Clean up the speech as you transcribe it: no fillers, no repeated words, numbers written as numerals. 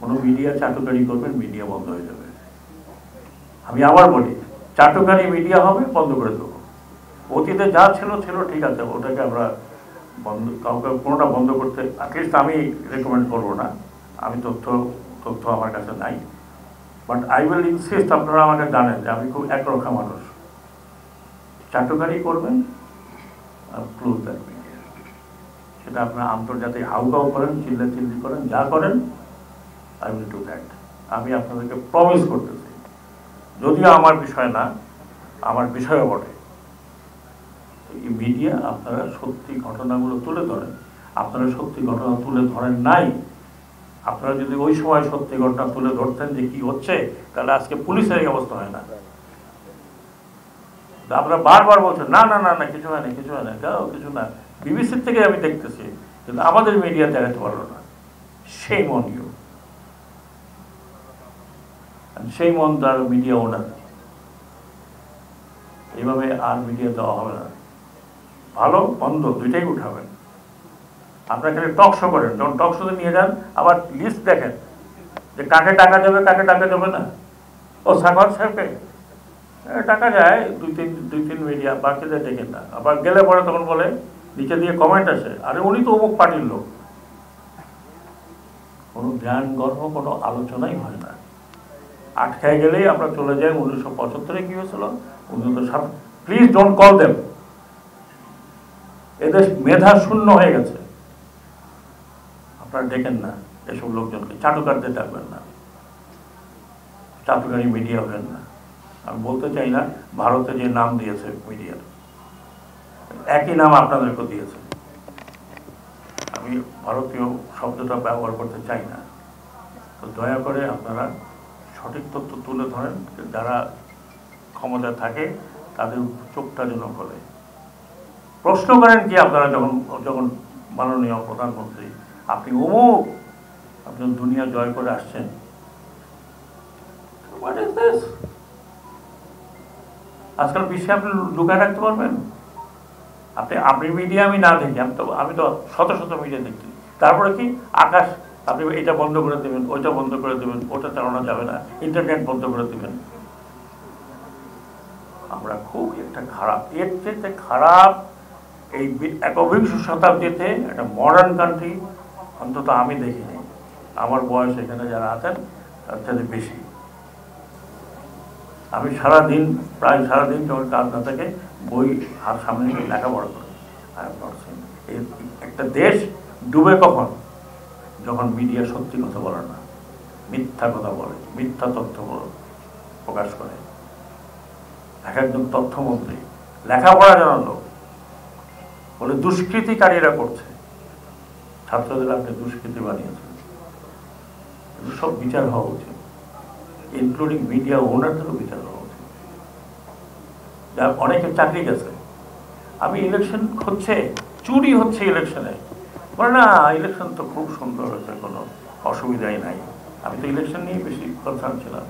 কোনো মিডিয়া চাটুকারি করবেন, মিডিয়া বন্ধ হয়ে যাবে। আমি আবার বলি, চাটুকারি মিডিয়া হবে, বন্ধ করে দেবো। অতীতে যা ছিল ছিল, ঠিক আছে, ওটাকে আমরা বন্ধ, কাউকে কোনোটা বন্ধ করতে অ্যাটলিস্ট আমি রেকমেন্ড করবো না। আমি তথ্য আমার কাছে নাই, বাট আই উইল ইনসিস্ট, আপনারা আমাকে জানেন যে আমি খুব একরক্ষা মানুষ। চাটুকারি করবেন আর ক্লোজ দ্যাট মিডিয়া। সেটা আপনারা আন্তর্জাতিক হাউকাউ করেন, চিল্লাচিল্লি করেন, যা করেন, আই উইল ডু দ্যাট। আমি আপনাদেরকে প্রমিস করতেছি, যদিও আমার বিষয় না, আমার বিষয়ও বটে, এই মিডিয়া আপনারা সত্যি ঘটনাগুলো তুলে ধরেন। আপনারা সত্যি ঘটনা তুলে ধরেন নাই। আপনারা যদি ওই সময় সত্যি ঘটনা তুলে ধরতেন যে কি হচ্ছে, তাহলে আজকে পুলিশের এই অবস্থা হয় না। আপনারা বারবার বলছেন না না না না, কিছু হয় না, কিছু হয় না, কিছু না। বিবিসির থেকে আমি দেখতেছি, কিন্তু আমাদের মিডিয়া দেখাতে পারলো না। সেই মন ইউ, সেই মন তার মিডিয়া ওনার। এইভাবে আর মিডিয়া দেওয়া হবে না। ভালো মন্দ দুইটাই উঠাবেন। আপনারা খালি টক শো করেন, যখন টক শোতে নিয়ে যান আবার লিস্ট দেখেন যে কাকে টাকা যাবে, কাকে টাকা যাবে না। ও সাগর সাহেবকে টাকা যায় দুই তিন মিডিয়া, বাকিদের দেখেন না। আবার গেলে পরে তখন বলে, নিচে দিয়ে কমেন্ট আসে, আরে উনি তো অমুক পার্টির লোক। কোনো জ্ঞান গর্ভ, কোনো আলোচনাই হয় না। আটকায় গেলেই আমরা চলে যাই 1975-এ কি হয়েছিল, 1907। Please don't call them. এদের মেধা শূন্য হয়ে গেছে। আপনারা ডেকেন না এসব লোকজনকে, চাটুকারদের ডাকবেন না, চাটুকারি মিডিয়া হবেন না। আমি বলতে চাই না ভারতে যে নাম দিয়েছে মিডিয়ার, একই নাম আপনাদেরকে দিয়েছে। আমি ভারতীয় শব্দটা ব্যবহার করতে চাই না। তো দয়া করে আপনারা সঠিক তথ্য তুলে ধরেন। যারা ক্ষমতা থাকে তাদের চোখটা যেন খোলে। প্রশ্ন করেন কি আপনারা, যখন মাননীয় প্রধানমন্ত্রী, আপনি অমুক, আপনি দুনিয়া জয় করে আসছেন, আজকাল বিশ্বে আপনি লুকায় রাখতে পারবেন? আপনি মিডিয়া আমি না দেখি, আমি তো শত শত মিডিয়া দেখছি। তারপরে কি আকাশ, আপনি এটা বন্ধ করে দেবেন, ওইটা বন্ধ করে দেবেন, ওটা চালানো যাবে না, ইন্টারনেট বন্ধ করে দেবেন। আমরা খুব একটা খারাপ, এর চেয়ে খারাপ এই 21 শতাব্দীতে একটা মডার্ন কান্ট্রি অন্তত আমি দেখিনি। আমার বয়স এখানে যারা আছেন তার থেকে বেশি। আমি প্রায় সারাদিন যখন কাজ না থাকে, বই হাত সামনে লেখাপড়া করি। একটা দেশ ডুবে কখন, যখন মিডিয়া সত্যি কথা বলে না, মিথ্যা কথা বলে, মিথ্যা তথ্য প্রকাশ করে। একজন তথ্যমন্ত্রী লেখাপড়া জানার লোক বলে দুষ্কৃতিকারীরা করছে, ছাত্রদের আপনি দুষ্কৃতি বানিয়েছেন। সব বিচার হওয়া উচিত, ইনক্লুডিং মিডিয়া ওনারদেরও বিচার হওয়া উচিত। যা অনেকে চাকরি গেছে, আমি ইলেকশন হচ্ছে, চুরি হচ্ছে ইলেকশনে, বলে না ইলেকশন তো খুব সুন্দর হয়েছে, কোনো অসুবিধাই নাই। আমি তো ইলেকশন নিয়ে বেশি কনসার্ন ছিলাম।